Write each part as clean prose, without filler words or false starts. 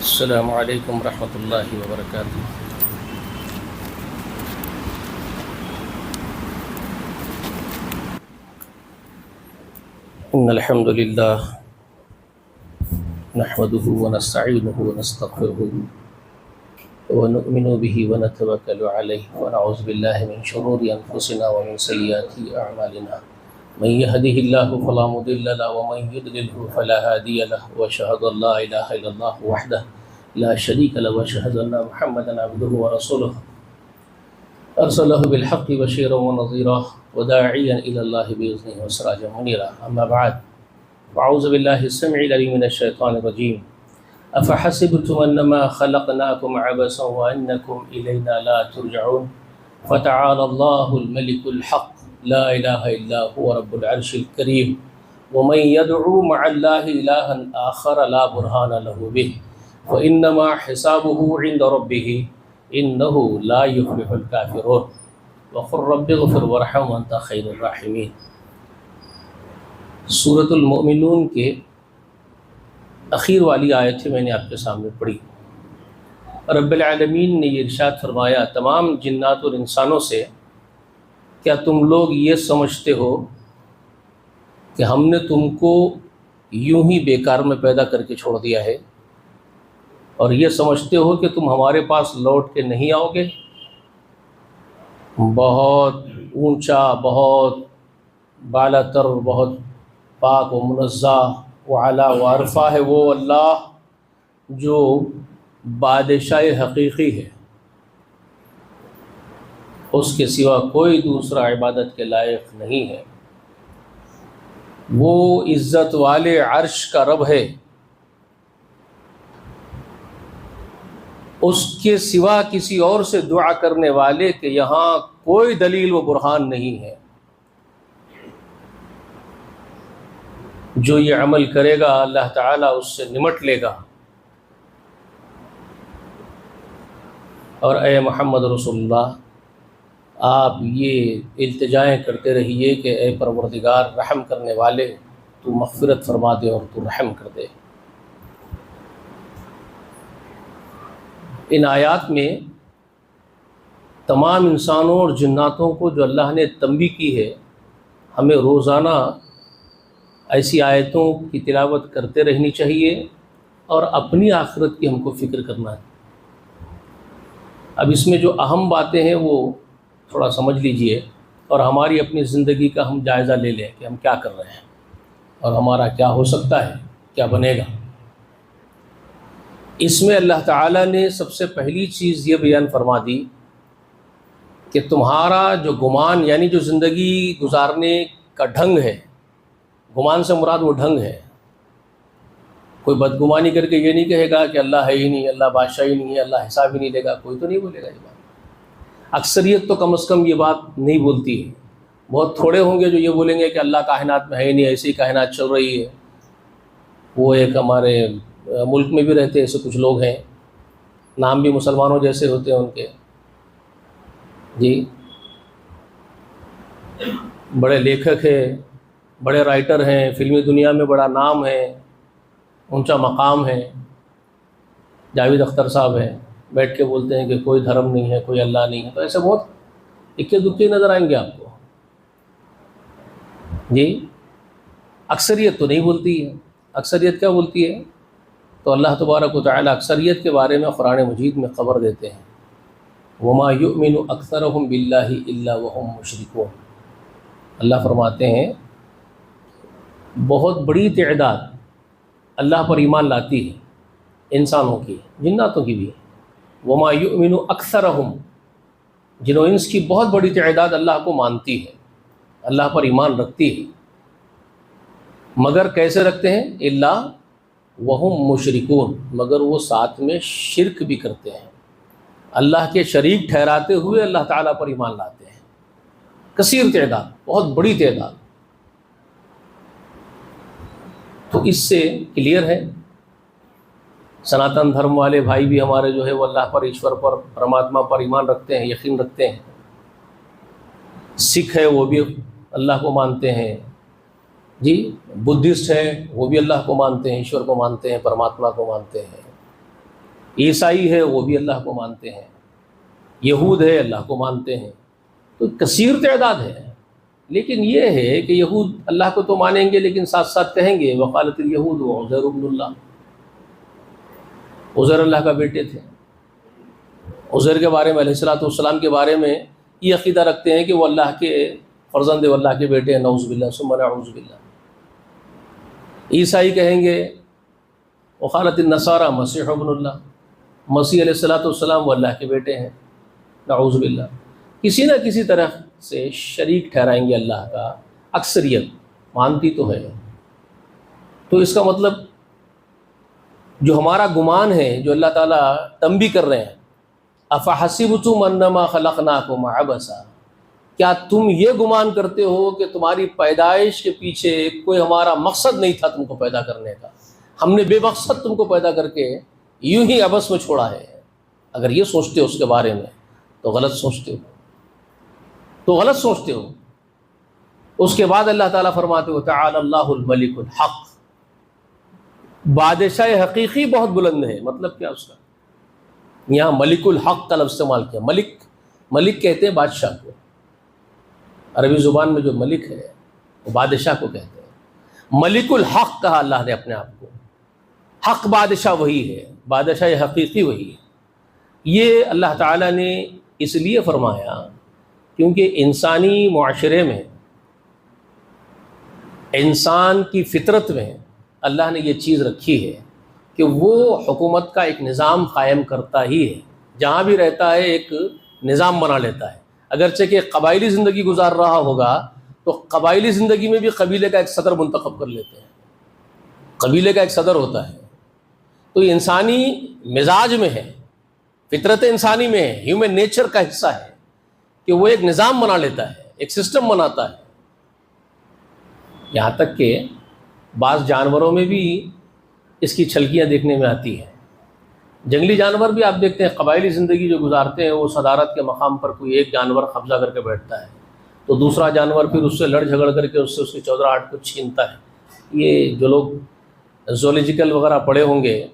السلام علیکم ورحمۃ اللہ وبرکاتہ۔ ان الحمد للہ نحمده ونستعینه ونستغفره ونؤمن به ونتوکل علیہ ونعوذ باللہ من شرور انفسنا ومن سیئات اعمالنا من يهده الله فلا مضل له ومن يضلل فلا هادي له واشهد ان لا اله الا الله وحده لا شريك له واشهد ان محمدا عبده ورسوله ارسله بالحق بشيرا ونذيرا وداعيا الى الله باذنه وسراجا منيرا اما بعد فاعوذ بالله السميع العليم من الشيطان الرجيم افحسبتم انما خلقناكم عبثا وانكم الينا لا ترجعون فتعالى الله الملك الحق لا اله الا هو رب العرش الكريم ومن يدعو مع الله الها آخر لا برهان له به فإنما حسابه عند ربه إنه لا يفلح الكافرون وقل رب اغفر وارحم وأنت خير الراحمين۔ سورۃ المؤمنون کے اخیر والی آیتیں میں نے آپ کے سامنے پڑھی۔ رب العالمین نے یہ ارشاد فرمایا تمام جنات اور انسانوں سے، کیا تم لوگ یہ سمجھتے ہو کہ ہم نے تم کو یوں ہی بیکار میں پیدا کر کے چھوڑ دیا ہے، اور یہ سمجھتے ہو کہ تم ہمارے پاس لوٹ کے نہیں آؤ گے؟ بہت اونچا، بہت بالا تر، بہت پاک و منزہ و اعلیٰ و عرفہ ہے وہ اللہ جو بادشاہ حقیقی ہے، اس کے سوا کوئی دوسرا عبادت کے لائق نہیں ہے۔ وہ عزت والے عرش کا رب ہے، اس کے سوا کسی اور سے دعا کرنے والے کہ یہاں کوئی دلیل و برہان نہیں ہے۔ جو یہ عمل کرے گا اللہ تعالیٰ اس سے نمٹ لے گا۔ اور اے محمد رسول اللہ، آپ یہ التجائیں کرتے رہیے کہ اے پروردگار رحم کرنے والے، تو مغفرت فرما دے اور تو رحم کر دے۔ ان آیات میں تمام انسانوں اور جناتوں کو جو اللہ نے تنبیہ کی ہے، ہمیں روزانہ ایسی آیتوں کی تلاوت کرتے رہنی چاہیے اور اپنی آخرت کی ہم کو فکر کرنا ہے۔ اب اس میں جو اہم باتیں ہیں وہ تھوڑا سمجھ لیجئے، اور ہماری اپنی زندگی کا ہم جائزہ لے لیں کہ ہم کیا کر رہے ہیں اور ہمارا کیا ہو سکتا ہے، کیا بنے گا۔ اس میں اللہ تعالیٰ نے سب سے پہلی چیز یہ بیان فرما دی کہ تمہارا جو گمان، یعنی جو زندگی گزارنے کا ڈھنگ ہے، گمان سے مراد وہ ڈھنگ ہے۔ کوئی بدگمانی کر کے یہ نہیں کہے گا کہ اللہ ہے ہی نہیں، اللہ بادشاہ ہی نہیں ہے، اللہ حساب ہی نہیں لے گا، کوئی تو نہیں بولے گا یہ بات۔ اکثریت تو کم از کم یہ بات نہیں بولتی ہے۔ بہت تھوڑے ہوں گے جو یہ بولیں گے کہ اللہ کائنات میں ہے ہی نہیں، ایسی کائنات چل رہی ہے۔ وہ ایک ہمارے ملک میں بھی رہتے ایسے کچھ لوگ ہیں، نام بھی مسلمانوں جیسے ہوتے ہیں ان کے، جی بڑے لیکھک ہیں، بڑے رائٹر ہیں، فلمی دنیا میں بڑا نام ہے، اونچا مقام ہے۔ جاوید اختر صاحب ہیں، بیٹھ کے بولتے ہیں کہ کوئی دھرم نہیں ہے، کوئی اللہ نہیں ہے۔ تو ایسے بہت اکے دکے نظر آئیں گے آپ کو، جی اکثریت تو نہیں بولتی ہے۔ اکثریت کیا بولتی ہے؟ تو اللہ تبارک و تعالیٰ اکثریت کے بارے میں قرآن مجید میں خبر دیتے ہیں، وما یؤمن اکثرهم باللہ الا وهم مشرکون۔ اللہ فرماتے ہیں بہت بڑی تعداد اللہ پر ایمان لاتی ہے، انسانوں کی، جناتوں کی بھی۔ وما یؤمن اکثرهم، جنوں انس کی بہت بڑی تعداد اللہ کو مانتی ہے، اللہ پر ایمان رکھتی ہے، مگر کیسے رکھتے ہیں؟ الا وہم مشرکون، مگر وہ ساتھ میں شرک بھی کرتے ہیں، اللہ کے شریک ٹھہراتے ہوئے اللہ تعالیٰ پر ایمان لاتے ہیں۔ کثیر تعداد، بہت بڑی تعداد۔ تو اس سے کلیئر ہے سناتن دھرم والے بھائی بھی ہمارے جو ہے وہ اللہ پر، ایشور پر، پرماتما پر ایمان رکھتے ہیں، یقین رکھتے ہیں۔ سکھ ہے وہ بھی اللہ کو مانتے ہیں، بدھسٹ ہیں وہ بھی اللہ کو مانتے ہیں، ایشور کو مانتے ہیں، پرماتما کو مانتے ہیں۔ عیسائی ہے وہ بھی اللہ کو مانتے ہیں، یہود ہے اللہ کو مانتے ہیں، تو کثیر تعداد ہے۔ لیکن یہ ہے کہ یہود اللہ کو تو مانیں گے لیکن ساتھ ساتھ کہیں گے وقالت الیہود عزیر ابن اللہ، عزیر اللہ کا بیٹے تھے۔ عزیر کے بارے میں علیہ الصلوۃ والسلام کے بارے میں یہ عقیدہ رکھتے ہیں کہ وہ اللہ کے فرزند و اللہ کے بیٹے ہیں، نعوذ باللہ ثم نعوذ باللہ۔ عیسائی کہیں گے وقالت النصارى مسیح ابن اللہ، مسیح علیہ الصلوۃ والسلام وہ اللہ کے بیٹے ہیں، نعوذ باللہ۔ کسی نہ کسی طرح سے شریک ٹھہرائیں گے اللہ کا، اکثریت مانتی تو ہے۔ تو اس کا مطلب جو ہمارا گمان ہے، جو اللہ تعالیٰ تنبیہ کر رہے ہیں، افحسبتم انما خلقناکم عبثا، کیا تم یہ گمان کرتے ہو کہ تمہاری پیدائش کے پیچھے کوئی ہمارا مقصد نہیں تھا تم کو پیدا کرنے کا، ہم نے بے مقصد تم کو پیدا کر کے یوں ہی عبث میں چھوڑا ہے؟ اگر یہ سوچتے ہو اس کے بارے میں تو غلط سوچتے ہو، تو غلط سوچتے ہو۔ اس کے بعد اللہ تعالیٰ فرماتے ہو تعالی اللہ الملک الحق، بادشاہ حقیقی بہت بلند ہے۔ مطلب کیا اس کا؟ یہاں ملک الحق کا لفظ استعمال کیا۔ ملک کہتے ہیں بادشاہ کو، عربی زبان میں جو ملک ہے وہ بادشاہ کو کہتے ہیں۔ ملک الحق کہا اللہ نے اپنے آپ کو، حق بادشاہ وہی ہے، بادشاہ حقیقی وہی ہے۔ یہ اللہ تعالیٰ نے اس لیے فرمایا کیونکہ انسانی معاشرے میں، انسان کی فطرت میں اللہ نے یہ چیز رکھی ہے کہ وہ حکومت کا ایک نظام قائم کرتا ہی ہے، جہاں بھی رہتا ہے ایک نظام بنا لیتا ہے۔ اگرچہ کہ قبائلی زندگی گزار رہا ہوگا تو قبائلی زندگی میں بھی قبیلے کا ایک صدر منتخب کر لیتے ہیں، قبیلے کا ایک صدر ہوتا ہے۔ تو یہ انسانی مزاج میں ہے، فطرت انسانی میں ہے، ہیومن نیچر کا حصہ ہے کہ وہ ایک نظام بنا لیتا ہے، ایک سسٹم بناتا ہے۔ یہاں تک کہ بعض جانوروں میں بھی اس کی چھلکیاں دیکھنے میں آتی ہیں۔ جنگلی جانور بھی آپ دیکھتے ہیں قبائلی زندگی جو گزارتے ہیں، وہ صدارت کے مقام پر کوئی ایک جانور قبضہ کر کے بیٹھتا ہے تو دوسرا جانور پھر اس سے لڑ جھگڑ کر کے اس کی چودراہٹ کو چھینتا ہے۔ یہ جو لوگ زولوجیکل وغیرہ پڑھے ہوں گے،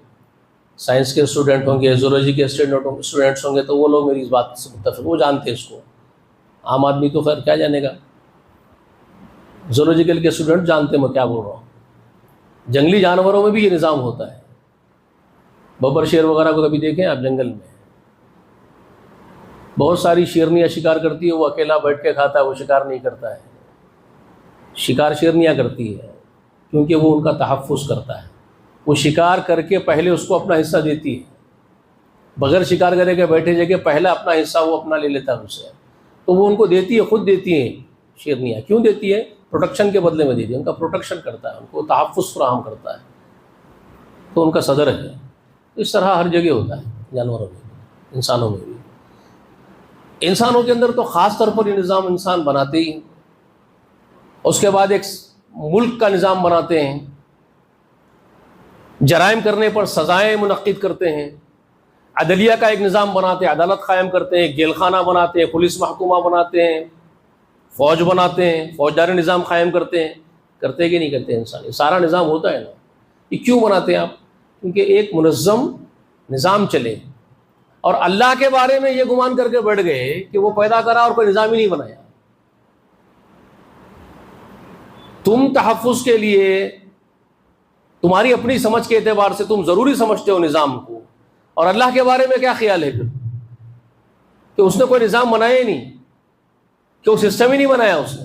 سائنس کے اسٹوڈنٹ ہوں گے، زولوجی کے اسٹوڈنٹس ہوں گے، تو وہ لوگ میری اس بات سے متفق، وہ جانتے ہیں اس کو۔ عام آدمی تو خیر کیا جانے گا، زولوجیکل کے اسٹوڈنٹ جانتے ہیں میں کیا بول رہا ہوں۔ جنگلی جانوروں میں بھی یہ نظام ہوتا ہے۔ ببر شیر وغیرہ کو کبھی دیکھیں آپ جنگل میں، بہت ساری شیرنیاں شکار کرتی ہے، وہ اکیلا بیٹھ کے کھاتا ہے، وہ شکار نہیں کرتا ہے۔ شکار شیرنیاں کرتی ہے کیونکہ وہ ان کا تحفظ کرتا ہے، وہ شکار کر کے پہلے اس کو اپنا حصہ دیتی ہے، بغیر شکار کرے کے بیٹھے جگہ پہلا اپنا حصہ وہ اپنا لے لیتا ہے اس سے، تو وہ ان کو دیتی ہے، خود دیتی ہیں شیرنیاں۔ کیوں دیتی ہے؟ پروٹیکشن کے بدلے میں دیتی ہے، ان کا پروٹیکشن کرتا ہے، ان کو تحفظ فراہم کرتا ہے، تو ان کا صدر ہے۔ اس طرح ہر جگہ ہوتا ہے، جانوروں میں بھی، انسانوں میں بھی۔ انسانوں کے اندر تو خاص طور پر یہ نظام انسان بناتے ہی، اس کے بعد ایک ملک کا نظام بناتے ہیں، جرائم کرنے پر سزائیں منعقد کرتے ہیں، عدلیہ کا ایک نظام بناتے ہیں، عدالت قائم کرتے ہیں، جیل خانہ بناتے ہیں، پولیس محکمہ بناتے ہیں، فوج بناتے ہیں، فوجداری نظام قائم کرتے ہیں۔ کرتے کہ نہیں کرتے انسان؟ یہ سارا نظام ہوتا ہے نا۔ یہ کیوں بناتے ہیں آپ؟ کیونکہ ایک منظم نظام چلے، اور اللہ کے بارے میں یہ گمان کر کے بیٹھ گئے کہ وہ پیدا کرا اور کوئی نظام ہی نہیں بنایا۔ تم تحفظ کے لیے تمہاری اپنی سمجھ کے اعتبار سے تم ضروری سمجھتے ہو نظام کو، اور اللہ کے بارے میں کیا خیال ہے پھر کہ اس نے کوئی نظام بنایا ہی نہیں، کہ وہ سسٹم ہی نہیں بنایا اس نے۔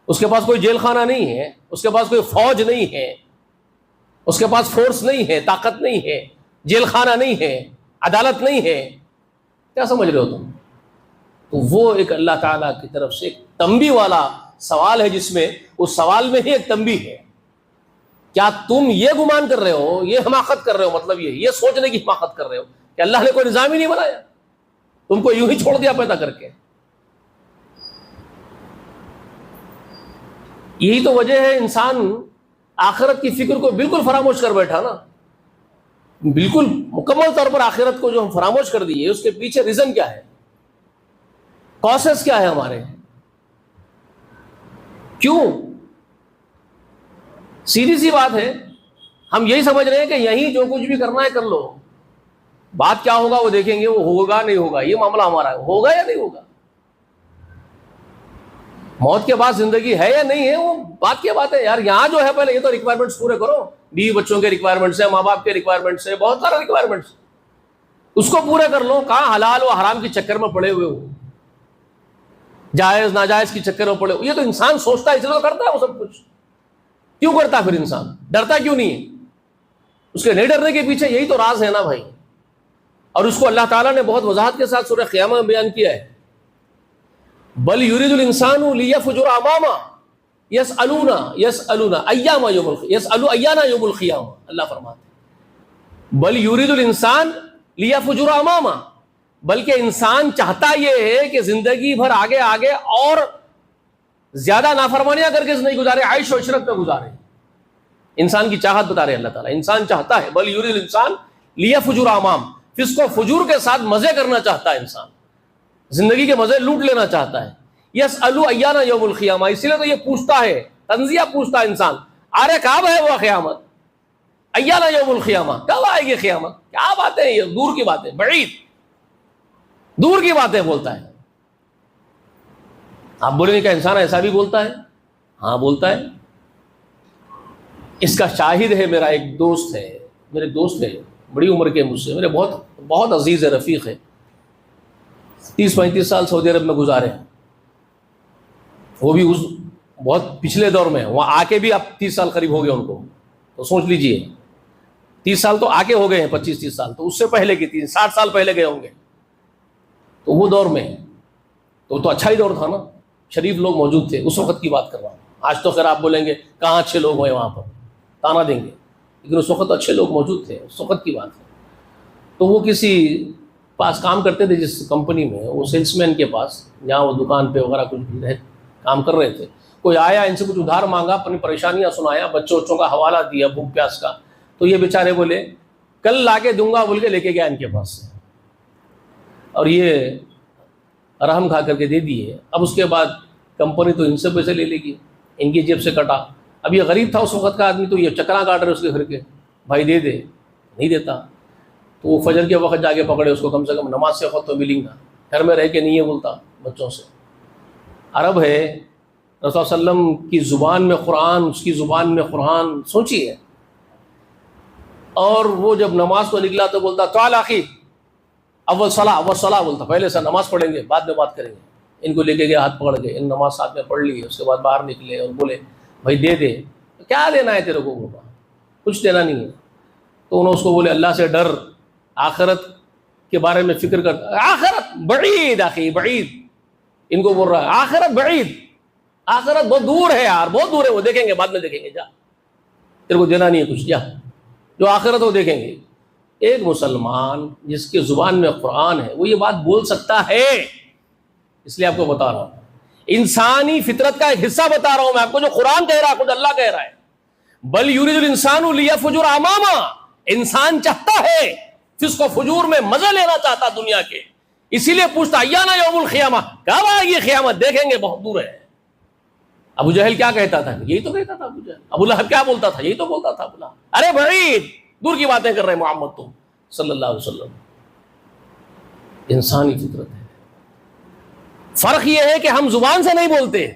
اس کے پاس کوئی جیل خانہ نہیں ہے، اس کے پاس کوئی فوج نہیں ہے، اس کے پاس فورس نہیں ہے، طاقت نہیں ہے، جیل خانہ نہیں ہے، عدالت نہیں ہے۔ کیا سمجھ رہے ہو تم؟ تو وہ ایک اللہ تعالیٰ کی طرف سے ایک تنبیہ والا سوال ہے، جس میں اس سوال میں ہی ایک تنبیہ ہے۔ کیا تم یہ گمان کر رہے ہو، یہ حماقت کر رہے ہو، مطلب یہ سوچنے کی حماقت کر رہے ہو کہ اللہ نے کوئی نظام ہی نہیں بنایا، تم کو یوں ہی چھوڑ دیا پیدا کر کے؟ یہی تو وجہ ہے انسان آخرت کی فکر کو بالکل فراموش کر بیٹھا نا، بالکل مکمل طور پر آخرت کو جو ہم فراموش کر دیے، اس کے پیچھے ریزن کیا ہے، کاسز کیا ہے ہمارے، کیوں؟ سیدھی سی بات ہے، ہم یہی سمجھ رہے ہیں کہ یہیں جو کچھ بھی کرنا ہے کر لو، بات کیا ہوگا وہ دیکھیں گے، وہ ہوگا نہیں ہوگا، یہ معاملہ ہمارا ہے، ہوگا یا نہیں ہوگا، موت کے بعد زندگی ہے یا نہیں ہے، وہ بات کی بات ہے یار. یہاں جو ہے پہلے یہ تو ریکوائرمنٹس پورے کرو، بیوی بچوں کے ریکوائرمنٹس ہیں، ماں باپ کے ریکوائرمنٹس ہیں، بہت سارے ریکوائرمنٹس، اس کو پورے کر لو. کہاں حلال و حرام کے چکر میں پڑے ہوئے ہو، جائز ناجائز کے چکر میں پڑے ہو. یہ تو انسان سوچتا ہے، اس لیے تو کرتا ہے وہ سب کچھ. کیوں کرتا ہے پھر انسان؟ ڈرتا کیوں نہیں ہے؟ اس کے نہیں ڈرنے کے پیچھے یہی تو راز ہے نا بھائی. اور اس کو اللہ تعالیٰ نے بہت وضاحت کے ساتھ سورہ قیامہ میں بیان کیا ہے. بل یرید الانسان لیفجر اماما یسألون ایام یوم القیامہ. اللہ فرماتے ہیں بل یرید الانسان لیفجر اماما، بلکہ انسان چاہتا یہ ہے کہ زندگی بھر آگے آگے اور زیادہ نافرمانیاں کر کے نہیں گزارے، عیش و عشرت میں گزارے. انسان کی چاہت بتا رہے اللہ تعالیٰ. انسان چاہتا ہے، بل یرید الانسان لیفجر امام، فسق و فجور کے ساتھ مزے کرنا چاہتا ہے انسان، زندگی کے مزے لوٹ لینا چاہتا ہے. یسألو ایانا یوم القیامہ، اسی لیے تو یہ پوچھتا ہے، تنزیہ پوچھتا ہے انسان، ارے کب ہے وہ قیامت؟ ایانا یوم القیامہ، کب آئے گی قیامت؟ کیا باتیں یہ دور کی باتیں، بعید دور کی باتیں بولتا ہے. آپ بولیں گے کیا انسان ایسا بھی بولتا ہے؟ ہاں بولتا ہے. اس کا شاہد ہے میرا ایک دوست ہے، میرے دوست ہے بڑی عمر کے مجھ سے، میرے بہت بہت عزیز ہے، رفیق ہے، 30-35 سال سعودی عرب میں گزارے ہیں. وہ بھی اس بہت پچھلے دور میں، وہاں آ کے بھی اب 30 سال قریب ہو گئے ان کو، تو سوچ لیجئے 30 سال تو آ کے ہو گئے ہیں، 25-30 سال تو اس سے پہلے کی 60 سال پہلے گئے ہوں گے. تو وہ دور میں تو اچھا ہی دور تھا نا، شریف لوگ موجود تھے، اس وقت کی بات کر رہا ہوں. آج تو خیر آپ بولیں گے کہاں اچھے لوگ ہوئے وہاں پر، تانا دیں گے، لیکن اس وقت اچھے لوگ موجود تھے، اس وقت کی بات ہے. تو وہ کسی پاس کام کرتے تھے، جس کمپنی میں، وہ سیلس مین کے پاس، جہاں وہ دکان پہ وغیرہ کچھ کام کر رہے تھے. کوئی آیا، ان سے کچھ ادھار مانگا، اپنی پریشانیاں سنایا، بچوں کا حوالہ دیا، بھوک پیاس کا. تو یہ بیچارے بولے کل لا کے دوں گا بول کے لے کے گیا ان کے پاس سے، اور یہ رحم کھا کر کے دے دیے. اب اس کے بعد کمپنی تو ان سے پیسے لے لے گی، ان کی جیب سے کٹا. اب یہ غریب تھا اس وقت کا آدمی، تو یہ چکرا کاٹ رہے اس کے گھر کے، بھائی دے دے، نہیں دیتا. تو وہ فجر کے وقت جا کے پکڑے اس کو، کم سے کم نماز سے وقت تو ملیں گا، گھر میں رہ کے نہیں ہے بولتا بچوں سے. عرب ہے، رسول صلی اللہ علیہ وسلم کی زبان میں قرآن، اس کی زبان میں قرآن، سوچیے. اور وہ جب نماز کو نکلا تو بولتا تعال اخی اول صلاح بولتا، پہلے سے نماز پڑھیں گے بعد میں بات کریں گے. ان کو لے کے گیا، ہاتھ پکڑ کے، ان نماز ساتھ میں پڑھ لی. اس کے بعد باہر نکلے اور بولے بھائی دے دے. کیا دینا ہے تیرے کو؟ بابا کچھ دینا نہیں ہے. تو انہوں اس کو بولے اللہ سے ڈر، آخرت کے بارے میں فکر کر. آخرت بعید اخی بعید، ان کو بول رہا ہے آخرت بعید، آخرت بہت دور ہے یار، بہت دور ہے، وہ دیکھیں گے بعد میں دیکھیں گے، جا تیرے کو دینا نہیں ہے کچھ، جا جو آخرت وہ دیکھیں گے. ایک مسلمان جس کی زبان میں قرآن ہے وہ یہ بات بول سکتا ہے. اس لیے آپ کو بتا رہا ہوں، انسانی فطرت کا ایک حصہ بتا رہا ہوں میں آپ کو، جو قرآن کہہ رہا ہے، خود اللہ کہہ رہا ہے. بل یرید الانسان لیفجر اماما، انسان چاہتا ہے، فسق و فجور میں مزے لینا چاہتا دنیا کے، اسی لیے پوچھتا ایانا یوم القیامہ، کب آئے گی قیامت؟ دیکھیں گے بہت دور ہے. ابو جہل کیا کہتا تھا؟ یہی تو کہتا تھا ابو جہل. ابو لہب کیا بولتا تھا؟ یہی تو بولتا تھا ابو لہب. ارے بعید، دور کی باتیں کر رہے ہیں محمد تم صلی اللہ علیہ وسلم. انسانی فطرت ہے. فرق یہ ہے کہ ہم زبان سے نہیں بولتے،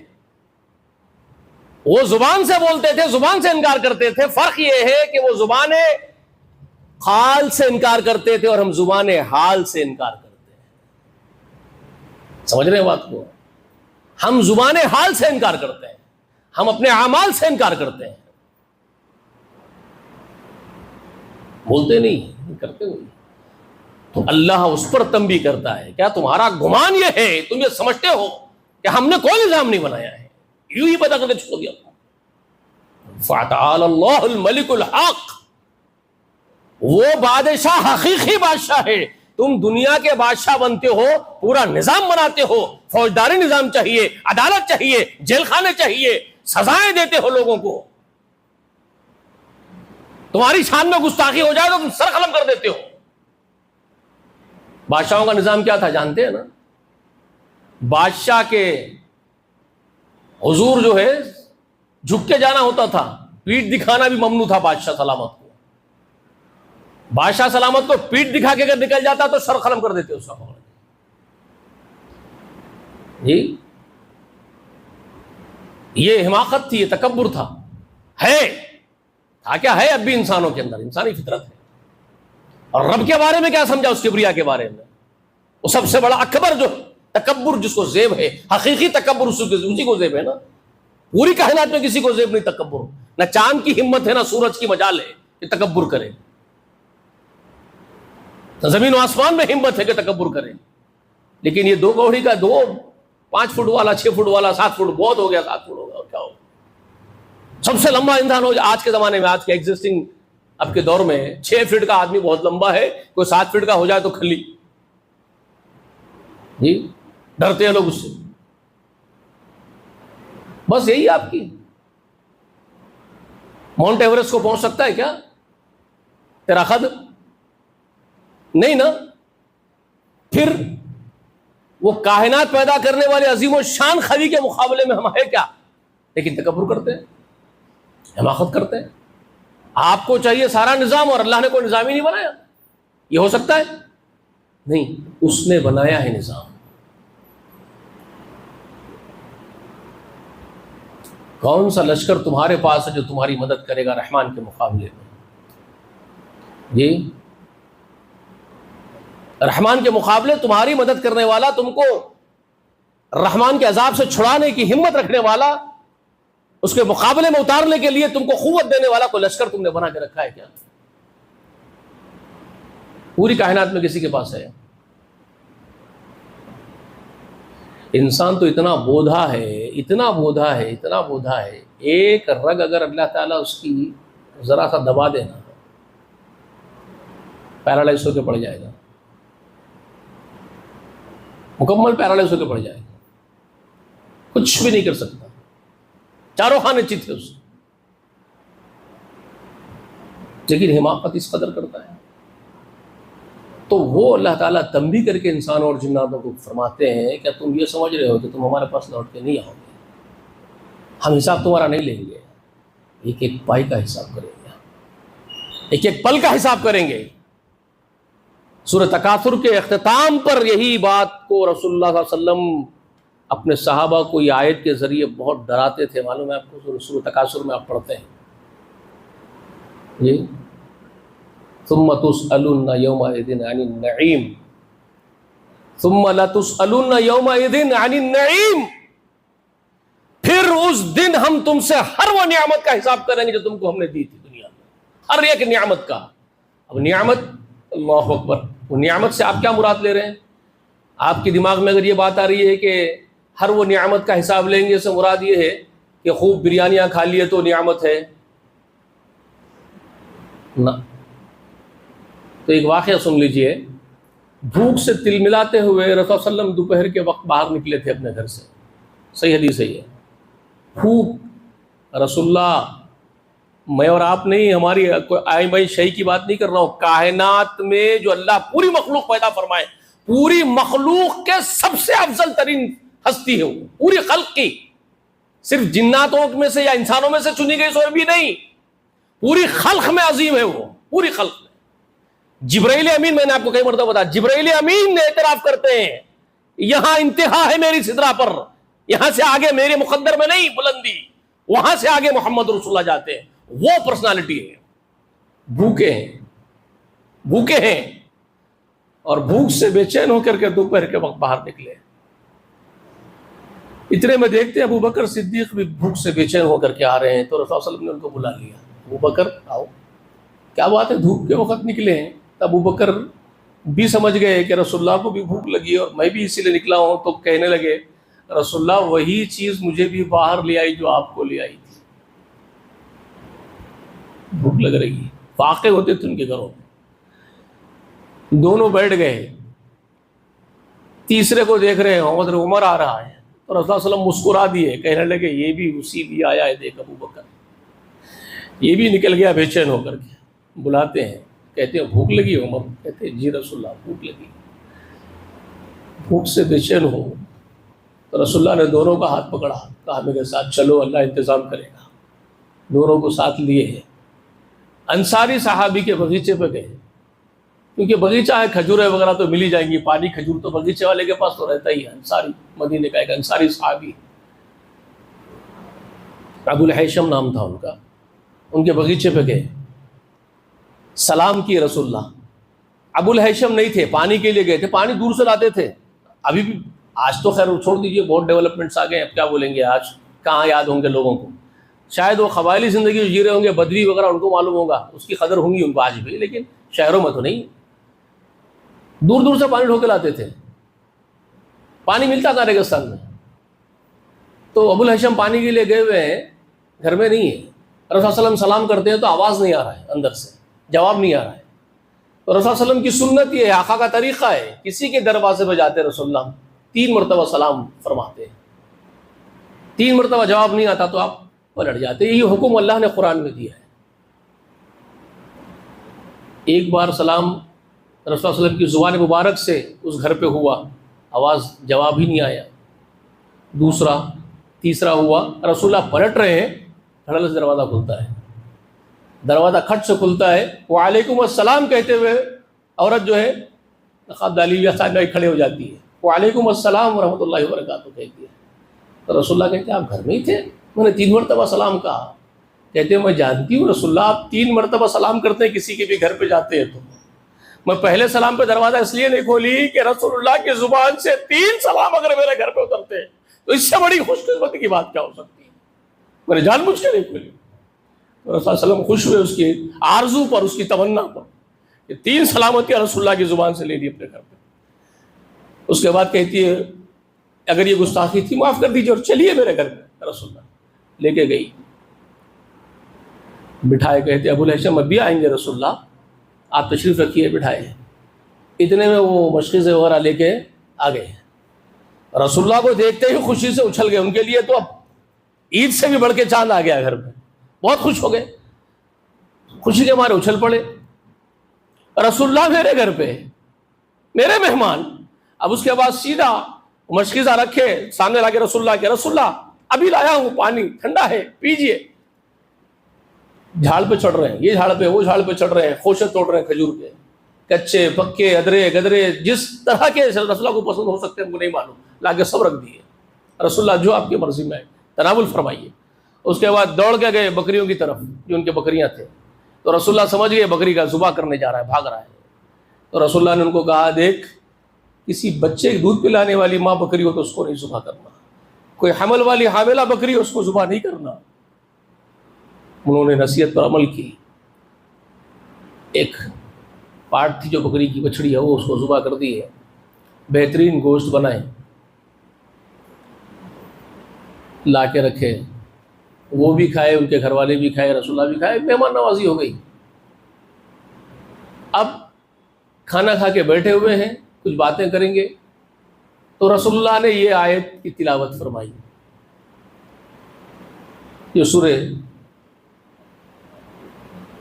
وہ زبان سے بولتے تھے، زبان سے انکار کرتے تھے. فرق یہ ہے کہ وہ زبان قال سے انکار کرتے تھے اور ہم زبان حال سے انکار کرتے ہیں. سمجھ رہے ہیں بات کو؟ ہم زبان حال سے انکار کرتے ہیں، ہم اپنے اعمال سے انکار کرتے ہیں، بولتے نہیں، کرتے نہیں. تو اللہ اس پر تنبیہ کرتا ہے، کیا تمہارا گمان یہ ہے، تم یہ سمجھتے ہو کہ ہم نے کوئی نظام نہیں بنایا ہے، یوں ہی پتا کر کے چھوڑ دیا. فَتَعَالَى اللَّهُ الْمَلِكُ الْحَقُّ، وہ بادشاہ حقیقی بادشاہ ہے. تم دنیا کے بادشاہ بنتے ہو، پورا نظام بناتے ہو، فوجداری نظام چاہیے، عدالت چاہیے، جیل خانے چاہیے، سزائیں دیتے ہو لوگوں کو. تمہاری شان میں گستاخی ہو جائے تو تم سر قلم کر دیتے ہو. بادشاہوں کا نظام کیا تھا جانتے ہیں نا؟ بادشاہ کے حضور جو ہے جھک کے جانا ہوتا تھا، پیٹھ دکھانا بھی ممنوع تھا بادشاہ سلامت کو. بادشاہ سلامت کو پیٹ دکھا کے اگر نکل جاتا تو سر قلم کر دیتے اس کا پکڑ جی. یہ حماقت تھی، یہ تکبر تھا، تھا کیا ہے اب بھی انسانوں کے اندر، انسانی فطرت ہے. اور رب کے بارے میں کیا سمجھا، اس کبریا کے بارے میں. وہ سب سے بڑا اکبر جو تکبر جس کو زیب ہے، حقیقی تکبر اسی کو زیب ہے نا. پوری کائنات میں کسی کو زیب نہیں تکبر. نہ چاند کی ہمت ہے، نہ سورج کی مجال ہے کہ تکبر کرے، نہ زمین و آسمان میں ہمت ہے کہ تکبر کرے. لیکن یہ دو کوڑی کا، 5 فٹ والا، 6 فٹ والا، 7 فٹ بہت ہو گیا، 7 فٹ ہوگا کیا ہوگا. سب سے لمبا انسان ہو آج کے زمانے میں، آج کے ایگزسٹنگ اب کے دور میں 6 فٹ کا آدمی بہت لمبا ہے، کوئی 7 فٹ کا ہو جائے تو کھلی جی، ڈرتے ہیں لوگ اس سے. بس یہی آپ کی. ماؤنٹ ایوریسٹ کو پہنچ سکتا ہے کیا تیرا خد؟ نہیں نا. پھر وہ کائنات پیدا کرنے والے عظیم و شان خدی کے مقابلے میں ہم ہے کیا؟ لیکن تکبر کرتے ہیں، حماقت کرتے ہیں. آپ کو چاہیے سارا نظام، اور اللہ نے کوئی نظام ہی نہیں بنایا. یہ ہو سکتا ہے؟ نہیں، اس نے بنایا ہے نظام. کون سا لشکر تمہارے پاس ہے جو تمہاری مدد کرے گا رحمان کے مقابلے میں؟ جی، رحمان کے مقابلے تمہاری مدد کرنے والا، تم کو رحمان کے عذاب سے چھڑانے کی ہمت رکھنے والا، اس کے مقابلے میں اتارنے کے لیے تم کو قوت دینے والا کوئی لشکر تم نے بنا کے رکھا ہے کیا؟ پوری کائنات میں کسی کے پاس ہے؟ انسان تو اتنا بودھا ہے، اتنا بودھا ہے، اتنا بودھا ہے. ایک رگ اگر اللہ تعالیٰ اس کی ذرا سا دبا دینا، پیرالائز ہو کے پڑ جائے گا، مکمل پیرالائز ہو کے پڑ جائے گا، کچھ بھی نہیں کر سکتا. چاروں خانے چت ہے اس سے. لیکن حماقت اس قدر کرتا ہے. تو وہ اللہ تعالیٰ تنبیہ کر کے انسانوں اور جناتوں کو فرماتے ہیں کہ تم یہ سمجھ رہے ہو کہ تم ہمارے پاس لوٹ کے نہیں آؤ گے، ہم حساب تمہارا نہیں لیں گے. ایک ایک پائی کا حساب کریں گے، ایک ایک پل کا حساب کریں گے. سورہ تکاثر کے اختتام پر یہی بات کو رسول اللہ صلی اللہ علیہ وسلم اپنے صحابہ کو یہ آیت کے ذریعے بہت ڈراتے تھے. معلوم ہے آپ کو، سورہ تکاثر میں آپ پڑھتے ہیں جی، ثم تسألن یومئذ عن النعیم، ثم لتسألن یومئذ عن النعیم. پھر اس دن ہم تم سے ہر وہ نعمت کا حساب کریں گے جو تم کو ہم نے دی تھی دنیا میں، ہر ایک نعمت کا. اب نعمت، اللہ اکبر، وہ نعمت سے آپ کیا مراد لے رہے ہیں؟ آپ کے دماغ میں اگر یہ بات آ رہی ہے کہ ہر وہ نعمت کا حساب لیں گے، سے مراد یہ ہے کہ خوب بریانیاں کھا لیے تو نعمت ہے؟ نہ. تو ایک واقعہ سن لیجئے. بھوک سے تل ملاتے ہوئے رسول صلی اللہ علیہ وسلم دوپہر کے وقت باہر نکلے تھے اپنے گھر سے. صحیح حدیث ہے یہ. بھوک، رسول اللہ، میں اور آپ نہیں، ہماری کوئی آئی بائی شہی کی بات نہیں کر رہا ہوں، کائنات میں جو اللہ پوری مخلوق پیدا فرمائے، پوری مخلوق کے سب سے افضل ترین ہستی ہے وہ، پوری خلق کی، صرف جناتوں میں سے یا انسانوں میں سے چنی گئی سوئے بھی نہیں، پوری خلق میں عظیم ہے وہ، پوری خلق میں. جبرائیل امین، میں نے آپ کو کئی مرتبہ بتایا، جبرائیل امین نے اعتراف کرتے ہیں یہاں انتہا ہے میری سدرا پر، یہاں سے آگے میرے مقدر میں نہیں بلندی، وہاں سے آگے محمد رسول اللہ جاتے ہیں. وہ پرسنالٹی ہے. بھوکے ہیں، بھوکے ہیں، اور بھوک سے بے چین ہو کر کے دوپہر کے وقت باہر نکلے. اتنے میں دیکھتے ہیں ابو بکر صدیق بھی بھوک سے بے چین ہو کر کے آ رہے ہیں. تو رسول صلی اللہ علیہ وسلم نے ان کو بلا لیا. ابو بکر آؤ، کیا بات ہے، دھوپ کے وقت نکلے ہیں. ابو بکر بھی سمجھ گئے کہ رسول اللہ کو بھی بھوک لگی اور میں بھی اسی لیے نکلا ہوں. تو کہنے لگے رسول اللہ وہی چیز مجھے بھی باہر لے آئی جو آپ کو لے آئی تھی. بھوک لگ رہی ہے. واقع ہوتے تھے ان کے گھروں میں. دونوں بیٹھ گئے. تیسرے کو دیکھ رہے ہیں حضرت عمر آ رہا ہے. اور رسول اللہ صلی اللہ علیہ وسلم مسکرا دیے، کہنے لگے یہ بھی اسی لیے آیا ہے، دیکھ ابو بکر یہ بھی نکل گیا بے چین ہو کر کے. بلاتے ہیں، کہتے ہیں بھوک لگی ہے عمر؟ کہتے ہیں جی رسول اللہ بھوک لگی. بھوک سے بے چین ہو. تو رسول اللہ نے دونوں کا ہاتھ پکڑا، کہا میرے ساتھ چلو، اللہ انتظام کرے گا. دونوں کو ساتھ لیے ہیں، انصاری صحابی کے باغیچے پہ گئے. کیونکہ باغیچہ ہے، کھجوریں وغیرہ تو مل ہی جائیں گی، پانی کھجور تو باغیچے والے کے پاس تو رہتا ہی ہے۔ انصاری، مدینے کا ایک انصاری صحابی، ابو الحیشم نام تھا ان کا، ان کے باغیچے پہ گئے، سلام کیے رسول اللہ۔ ابو الحیشم نہیں تھے، پانی کے لیے گئے تھے، پانی دور سے لاتے تھے۔ ابھی بھی آج تو خیر چھوڑ دیجیے، بہت ڈیولپمنٹس آ گئے، اب کیا بولیں گے، آج کہاں یاد ہوں گے لوگوں کو، شاید وہ قبائلی زندگی جی رہے ہوں گے، بدوی وغیرہ ان کو معلوم ہوگا، اس کی قدر ہوں گی ان کو آج بھی، لیکن شہروں میں تو نہیں۔ دور دور سے پانی ڈھو کے لاتے تھے، پانی ملتا تھا ریگستان میں۔ تو ابو الحیشم پانی کے لیے گئے ہوئے ہیں، گھر میں نہیں ہے، رسول اللہ علیہ وسلم سلام کرتے ہیں تو آواز نہیں آ رہا ہے، اندر سے جواب نہیں آ رہا ہے۔ تو رسول اللہ علیہ وسلم کی سنت یہ ہے، آقا کا طریقہ ہے، کسی کے دروازے پہ جاتے رسول اللہ 3 مرتبہ سلام فرماتے ہیں، 3 مرتبہ جواب نہیں آتا تو آپ پلٹ جاتے۔ یہی حکم اللہ نے قرآن میں دیا ہے۔ ایک بار سلام رسول اللہ علیہ وسلم کی زبان مبارک سے اس گھر پہ ہوا، آواز جواب ہی نہیں آیا۔ دوسرا، تیسرا ہوا، رسول اللہ پلٹ رہے ہیں، دھڑلے سے دروازہ کھلتا ہے، دروازہ کھٹ سے کھلتا ہے، وعلیکم السلام کہتے ہوئے عورت جو ہے نقاب ڈالی ہوئی صاحبہ کھڑے ہو جاتی ہے، وعلیکم السلام ورحمۃ اللہ وبرکاتہ کہتی ہے۔ تو رسول اللہ کہتے ہیں آپ گھر میں ہی تھے؟ میں نے 3 مرتبہ سلام کہا۔ کہتے ہیں میں جانتی ہوں رسول اللہ آپ 3 مرتبہ سلام کرتے ہیں کسی کے بھی گھر پہ جاتے ہیں، تو میں پہلے سلام پہ دروازہ اس لیے نہیں کھولی کہ رسول اللہ کی زبان سے 3 سلام اگر میرے گھر پہ اترتے ہیں تو اس سے بڑی خوش قسمتی کی بات کیا ہو سکتی ہے، میں نے جان بوجھ کے نہیں کھولی۔ رسول اللہ علیہ وسلم خوش ہوئے اس کی آرزو پر، اس کی تمنا پر، کہ 3 سلامتیاں رسول اللہ کی زبان سے لے لی اپنے گھر پہ۔ اس کے بعد کہتی ہے اگر یہ گستاخی تھی معاف کر دیجیے اور چلیے میرے گھر پہ۔ رسول اللہ لے کے گئی، بٹھائے، کہتے ابو الحیشم اب بھی آئیں گے رسول اللہ، آپ تشریف رکھیے، بٹھائے۔ اتنے میں وہ مشقیزیں وغیرہ لے کے آ گئے، رسول اللہ کو دیکھتے ہی خوشی سے اچھل گئے، ان کے لیے تو اب عید سے بھی بڑھ کے چاند آ گیا گھر میں، بہت خوش ہو گئے، خوشی کے مارے اچھل پڑے، رسول اللہ میرے گھر پہ، میرے مہمان۔ اب اس کے بعد سیدھا مشکیزہ رکھے سامنے لا کے رسول اللہ کے، رسول اللہ ابھی لایا ہوں پانی، ٹھنڈا ہے پیجئے۔ جھاڑ پہ چڑھ رہے ہیں، یہ جھاڑ پہ وہ جھاڑ پہ چڑھ رہے ہیں، خوشے توڑ رہے ہیں کھجور کے، کچے پکے ادرے گدرے جس طرح کے رسول اللہ کو پسند ہو سکتے ہیں ہم کو نہیں معلوم، لا کے سب رکھ دیے۔ رسول اللہ جو آپ کی مرضی میں ہے تناول فرمائیے۔ اس کے بعد دوڑ کے گئے بکریوں کی طرف، جو ان کے بکریاں تھے، تو رسول اللہ سمجھ گئے بکری کا ذبح کرنے جا رہا ہے، بھاگ رہا ہے۔ تو رسول اللہ نے ان کو کہا دیکھ کسی بچے دودھ پلانے والی ماں بکری ہو تو اس کو نہیں ذبح کرنا، کوئی حمل والی حاملہ بکری ہو اس کو ذبح نہیں کرنا۔ انہوں نے نصیحت پر عمل کی، ایک پارٹ تھی جو بکری کی بچڑی ہے وہ اس کو ذبح کر دی ہے، بہترین گوشت بنائے لا کے رکھے، وہ بھی کھائے، ان کے گھر والے بھی کھائے، رسول اللہ بھی کھائے، مہمان نوازی ہو گئی۔ اب کھانا کھا کے بیٹھے ہوئے ہیں، کچھ باتیں کریں گے، تو رسول اللہ نے یہ آیت کی تلاوت فرمائی، یہ سورہ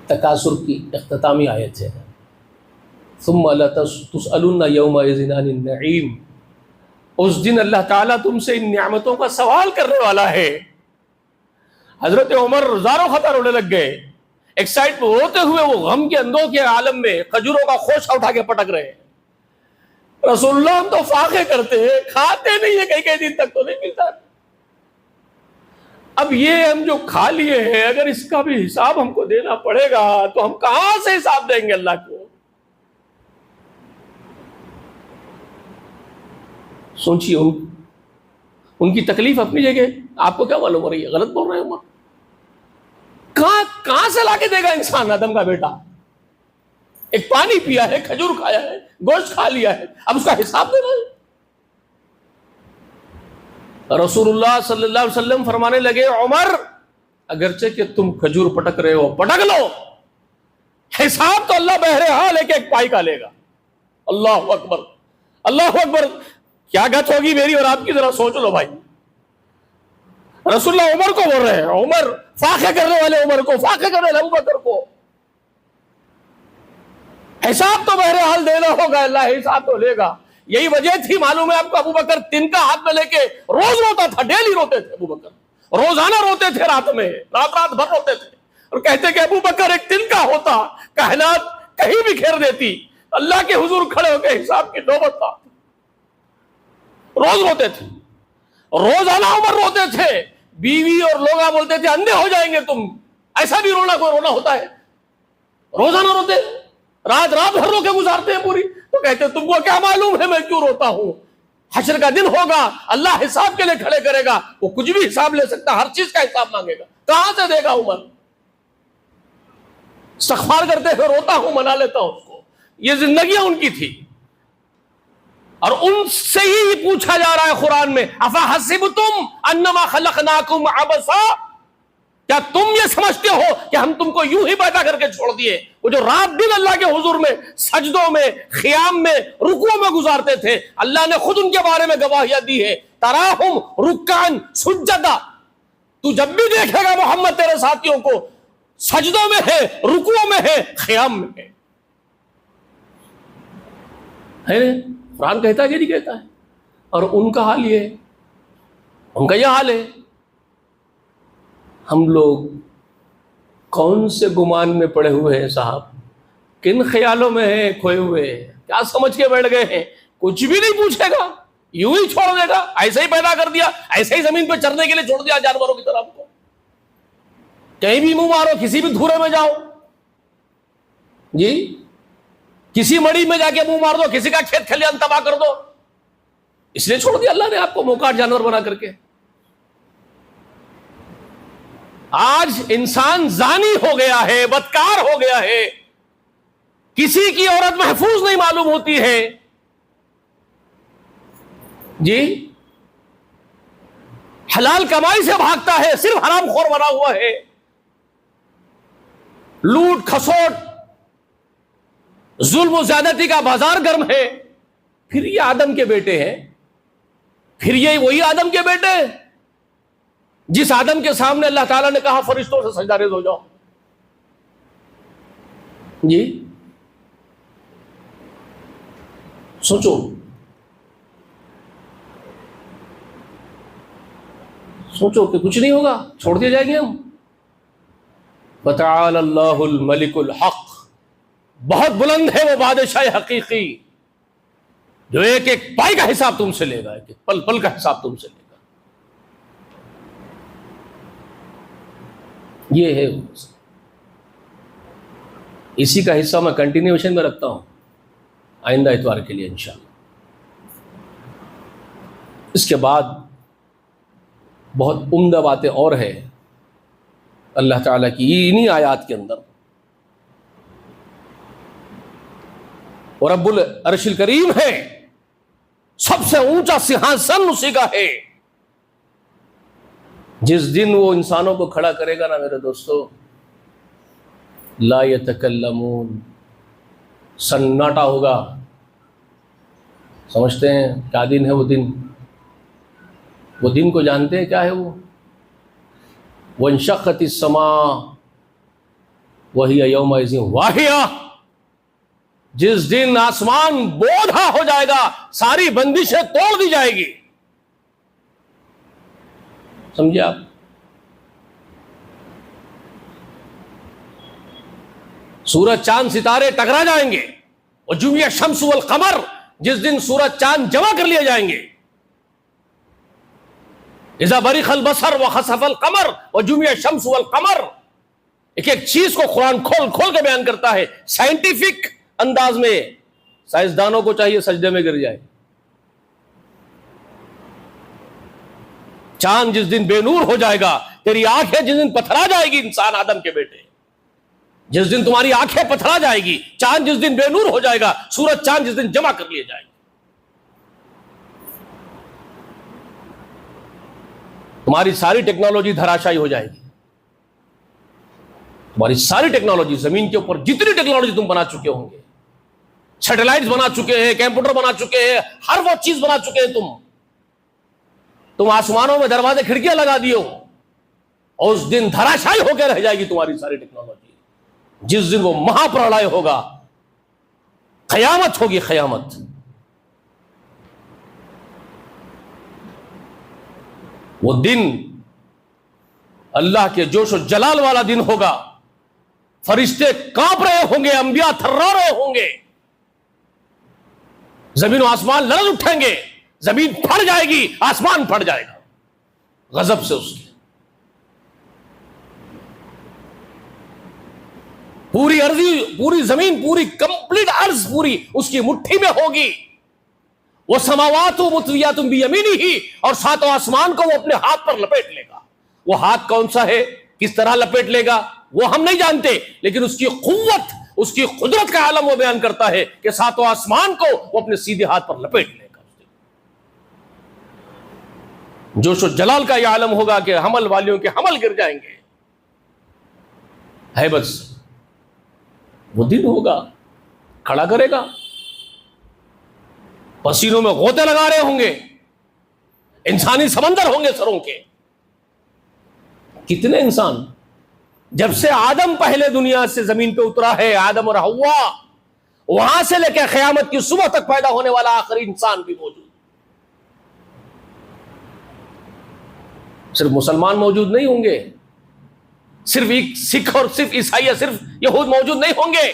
تکاثر کی اختتامی آیت ہے، ثم لتسألن یومئذ عن النعیم، اس دن اللہ تعالیٰ تم سے ان نعمتوں کا سوال کرنے والا ہے۔ حضرت عمر زاروں خطر رونے لگ گئے، ایک سائڈ پہ روتے ہوئے وہ غم کے اندوں کے عالم میں کھجوروں کا خوشہ اٹھا کے پٹک رہے ہیں۔ رسول اللہ ہم تو فاقے کرتے ہیں، کھاتے نہیں ہیں، کئی دن تک تو نہیں ملتا، اب یہ ہم جو کھا لیے ہیں اگر اس کا بھی حساب ہم کو دینا پڑے گا تو ہم کہاں سے حساب دیں گے اللہ کو؟ سوچیے ان کی تکلیف اپنی جگہ، آپ کو کیا معلوم ہو رہی ہے غلط بول رہے ہیں عمر؟ کہاں سے لا کے دے گا انسان آدم کا بیٹا؟ ایک پانی پیا ہے، کھجور کھایا ہے، گوشت کھا لیا ہے، اب اس کا حساب دینا ہے۔ رسول اللہ صلی اللہ علیہ وسلم فرمانے لگے عمر اگرچہ کہ تم کھجور پٹک رہے ہو پٹک لو، حساب تو اللہ بہرحال ایک پائی کا لے گا۔ اللہ اکبر، اللہ اکبر، کیا گت ہوگی میری اور آپ کی، ذرا سوچ لو بھائی۔ رسول اللہ عمر کو بول رہے ہیں، عمر فاقے کرنے والے عمر کو، فاقے کرنے والے ابو بکر کو، حساب تو بہرحال دینا ہوگا، اللہ حساب تو لے گا۔ یہی وجہ تھی معلوم ہے آپ کو، ابو بکر تنکا ہاتھ میں لے کے روز روتا تھا، ڈیلی روتے تھے ابو بکر، روزانہ روتے تھے، رات میں رات بھر روتے تھے، اور کہتے کہ ابو بکر ایک تنکا ہوتا کائنات کہیں بھی گھیر دیتی، اللہ کے حضور کھڑے ہو کے حساب کی نوبت آتی، روز روتے تھے، روزانہ عمر روتے تھے، بیوی اور لوگ بولتے تھے اندھے ہو جائیں گے تم، ایسا بھی رونا کوئی رونا ہوتا ہے؟ روزانہ روتے، رات رات بھر رو کے گزارتے ہیں پوری، تو کہتے تم کو کیا معلوم ہے میں کیوں روتا ہوں؟ حشر کا دن ہوگا، اللہ حساب کے لیے کھڑے کرے گا، وہ کچھ بھی حساب لے سکتا، ہر چیز کا حساب مانگے گا، کہاں سے دے گا عمر؟ استغفار کرتے ہوئے روتا ہوں، منا لیتا ہوں اس کو، یہ زندگیاں ان کی تھی، اور ان سے ہی پوچھا جا رہا ہے قرآن میں، افحسبتم انما خلقناکم عبثا، کیا تم یہ سمجھتے ہو کہ ہم تم کو یوں ہی پیدا کر کے چھوڑ دیے؟ وہ جو رات دن اللہ کے حضور میں سجدوں میں، خیام میں، رکوع میں گزارتے تھے، اللہ نے خود ان کے بارے میں گواہیاں دی ہے، تراہم رکعا سجدا، تو جب بھی دیکھے گا محمد تیرے ساتھیوں کو سجدوں میں ہے، رکوع میں ہے، خیام میں ہے۔ قرآن کہتا ہے کہ نہیں کہتا ہے؟ اور ان کا حال یہ ہے، ان کا یہ حال ہے۔ ہم لوگ کون سے گمان میں پڑے ہوئے ہیں صاحب، کن خیالوں میں ہیں کھوئے ہوئے ہیں، کیا سمجھ کے بیٹھ گئے ہیں؟ کچھ بھی نہیں پوچھے گا، یوں ہی چھوڑ دے گا، ایسے ہی پیدا کر دیا، ایسے ہی زمین پہ چرنے کے لیے چھوڑ دیا جانوروں کی طرح کو، کہیں بھی منہ مارو، کسی بھی دھورے میں جاؤ جی، کسی مڑی میں جا کے منہ مار دو، کسی کا کھیت کھلیان تباہ کر دو، اس لیے چھوڑ دیا اللہ نے آپ کو موقع جانور بنا کر کے۔ آج انسان زانی ہو گیا ہے، بدکار ہو گیا ہے، کسی کی عورت محفوظ نہیں معلوم ہوتی ہے جی، حلال کمائی سے بھاگتا ہے، صرف حرام خور بنا ہوا ہے، لوٹ کھسوٹ ظلم و زیادتی کا بازار گرم ہے۔ پھر یہ آدم کے بیٹے ہیں، پھر یہ وہی آدم کے بیٹے ہیں جس آدم کے سامنے اللہ تعالیٰ نے کہا فرشتوں سے سجدہ ریز ہو جاؤ جی۔ سوچو، سوچو کہ کچھ نہیں ہوگا، چھوڑ دیے جائیں گے ہم۔ وتعالى اللہ الملک الحق، بہت بلند ہے وہ بادشاہ حقیقی جو ایک ایک پائی کا حساب تم سے لے گا، ایک ایک پل پل کا حساب تم سے لے گا، یہ ہے وہ۔ اسی کا حصہ میں کنٹینیوشن میں رکھتا ہوں آئندہ اتوار کے لیے انشاءاللہ۔ اس کے بعد بہت عمدہ باتیں اور ہیں اللہ تعالیٰ کی انہی آیات کے اندر، اور رب العرش الکریم ہے، سب سے اونچا سنہاسن اسی کا ہے۔ جس دن وہ انسانوں کو کھڑا کرے گا نا میرے دوستو، لا یتکلمون، سناٹا ہوگا۔ سمجھتے ہیں کیا دن ہے وہ دن؟ وہ دن کو جانتے ہیں کیا ہے وہ؟ وانشقت السماء وہی یومئذ واہیہ، جس دن آسمان بوجھا ہو جائے گا، ساری بندشیں توڑ دی جائے گی، سمجھے آپ؟ سورج چاند ستارے ٹکرا جائیں گے، وجمع الشمس والقمر، جس دن سورج چاند جمع کر لیے جائیں گے، اذا برق البصر وخسف القمر وجمع الشمس والقمر۔ ایک ایک چیز کو قرآن کھول کھول کے بیان کرتا ہے سائنٹیفک انداز میں، سائنسدانوں کو چاہیے سجدے میں گر جائے۔ چاند جس دن بے نور ہو جائے گا، تیری آنکھیں جس دن پتھرا جائے گی، انسان آدم کے بیٹے، جس دن تمہاری آنکھیں پتھرا جائے گی، چاند جس دن بے نور ہو جائے گا، سورج چاند جس دن جمع کر لیے جائے گا، تمہاری ساری ٹیکنالوجی دھراشائی ہو جائے گی۔ تمہاری ساری ٹیکنالوجی، زمین کے اوپر جتنی ٹیکنالوجی تم بنا چکے ہوں گے، سیٹلائٹس بنا چکے ہیں، کمپیوٹر بنا چکے ہیں، ہر وہ چیز بنا چکے ہیں تم آسمانوں میں دروازے کھڑکیاں لگا دیے ہو، اور اس دن دھراشائی ہو کے رہ جائے گی تمہاری ساری ٹیکنالوجی۔ جس دن وہ مہا پرلے ہوگا، قیامت ہوگی، قیامت۔ وہ دن اللہ کے جوش و جلال والا دن ہوگا، فرشتے کانپ رہے ہوں گے، انبیاء تھرا رہے ہوں گے، زمین و آسمان لرز اٹھیں گے، زمین پھٹ جائے گی، آسمان پھٹ جائے گا غضب سے اس کی. پوری ارضی، پوری زمین، پوری کمپلیٹ ارض پوری اس کی مٹھی میں ہوگی. وہ سماوات مطویات بیمینہ، اور ساتوں آسمان کو وہ اپنے ہاتھ پر لپیٹ لے گا. وہ ہاتھ کون سا ہے، کس طرح لپیٹ لے گا وہ ہم نہیں جانتے، لیکن اس کی قوت، اس کی قدرت کا عالم وہ بیان کرتا ہے کہ ساتوں آسمان کو وہ اپنے سیدھے ہاتھ پر لپیٹ لے گا. جوش و جلال کا یہ عالم ہوگا کہ حمل والیوں کے حمل گر جائیں گے. ہیبت سے وہ دن ہوگا، کھڑا کرے گا، پسینوں میں غوطے لگا رہے ہوں گے، انسانی سمندر ہوں گے سروں کے. کتنے انسان، جب سے آدم پہلے دنیا سے زمین پہ اترا ہے، آدم اور حوا، وہاں سے لے کے قیامت کی صبح تک پیدا ہونے والا آخری انسان بھی موجود. صرف مسلمان موجود نہیں ہوں گے، صرف ایک سکھ اور صرف عیسائی یا صرف یہود موجود نہیں ہوں گے.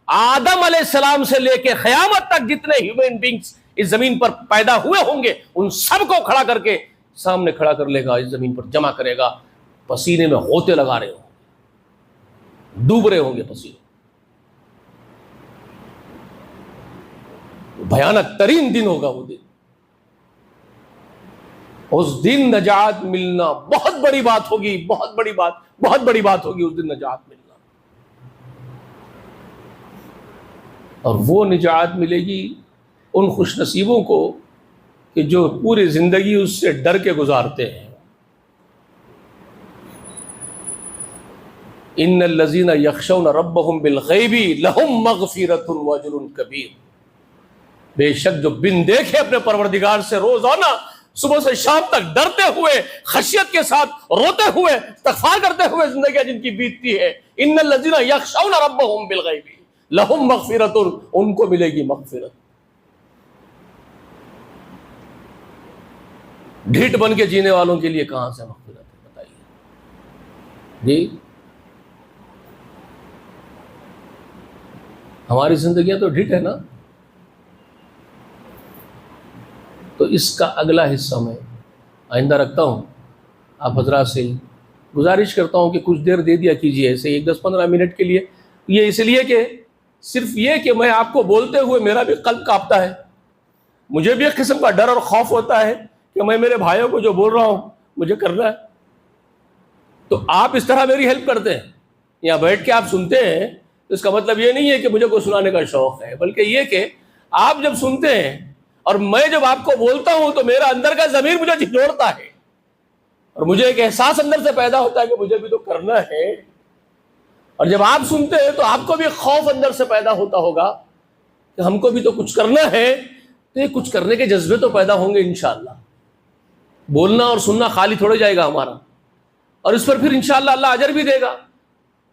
آدم علیہ السلام سے لے کے قیامت تک جتنے ہیومن بینگز اس زمین پر پیدا ہوئے ہوں گے، ان سب کو کھڑا کر کے سامنے کھڑا کر لے گا، اس زمین پر جمع کرے گا. پسینے میں غوطے لگا رہے ہوں گے، ڈوب رہے ہوں گے پسینے. بھیانک ترین دن ہوگا وہ دن. اس دن نجات ملنا بہت بڑی بات ہوگی، بہت بڑی بات، بہت بڑی بات ہوگی اس دن نجات ملنا. اور وہ نجات ملے گی ان خوش نصیبوں کو کہ جو پوری زندگی اس سے ڈر کے گزارتے ہیں. ان الذین یخشون ربهم بالغیب لهم مغفرۃ واجر کبیر. بے شک جو بن دیکھے اپنے پروردگار سے روزانہ صبح سے شام تک ڈرتے ہوئے، خشیت کے ساتھ روتے ہوئے، استغفار کرتے ہوئے زندگیاں جن کی بیتتی ہے، ان الذین یخشون ربهم بالغیب لهم مغفرۃ، ان کو ملے گی مغفرت. ڈھیٹ بن کے جینے والوں کے لیے کہاں سے مغفرت ہے بتائیے جی؟ ہماری زندگیاں تو ڈھیٹ ہے نا. تو اس کا اگلا حصہ میں آئندہ رکھتا ہوں. آپ حضرات سے گزارش کرتا ہوں کہ کچھ دیر دے دیا کیجیے، ایسے 10-15 منٹ کے لیے. یہ اس لیے کہ صرف یہ کہ میں آپ کو بولتے ہوئے میرا بھی قلب کانپتا ہے، مجھے بھی ایک قسم کا ڈر اور خوف ہوتا ہے کہ میں میرے بھائیوں کو جو بول رہا ہوں مجھے کرنا ہے. تو آپ اس طرح میری ہیلپ کرتے ہیں، یہاں بیٹھ کے آپ سنتے ہیں، تو اس کا مطلب یہ نہیں ہے کہ مجھے کوئی سنانے کا شوق ہے، بلکہ یہ کہ آپ جب سنتے ہیں اور میں جب آپ کو بولتا ہوں تو میرا اندر کا ضمیر مجھے جھنجھوڑتا ہے، اور مجھے ایک احساس اندر سے پیدا ہوتا ہے کہ مجھے بھی تو کرنا ہے. اور جب آپ سنتے ہیں تو آپ کو بھی خوف اندر سے پیدا ہوتا ہوگا کہ ہم کو بھی تو کچھ کرنا ہے. تو یہ کچھ کرنے کے جذبے تو پیدا ہوں گے انشاءاللہ. بولنا اور سننا خالی تھوڑے جائے گا ہمارا، اور اس پر پھر انشاءاللہ اللہ اجر بھی دے گا.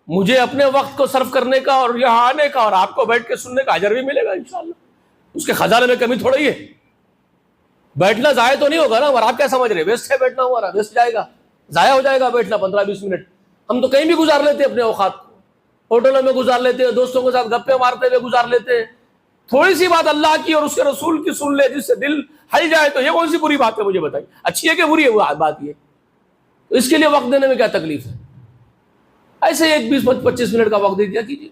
مجھے اپنے وقت کو صرف کرنے کا اور یہاں آنے کا اور آپ کو بیٹھ کے سننے کا اجر بھی ملے گا انشاءاللہ. اس کے خزانے میں کمی تھوڑی ہے. بیٹھنا ضائع تو نہیں ہوگا نا، اور آپ کیا سمجھ رہے ویسٹ ہے بیٹھنا ہمارا؟ ویسٹ جائے گا، ضائع ہو جائے گا بیٹھنا 15-20 منٹ. ہم تو کہیں بھی گزار لیتے اپنے اوقات کو، ہوٹلوں میں گزار لیتے ہیں، دوستوں کے ساتھ گپے مارتے ہوئے گزار لیتے ہیں. تھوڑی سی بات اللہ کی اور اس کے رسول کی سن لے جس سے دل ہل جائے تو یہ کون سی بری بات ہے؟ مجھے بتائیے، اچھی ہے کہ بری ہے وہ بات؟ یہ تو اس کے لیے وقت دینے میں کیا تکلیف ہے؟ ایسے 20-25 منٹ کا وقت دے دیا کیجیے.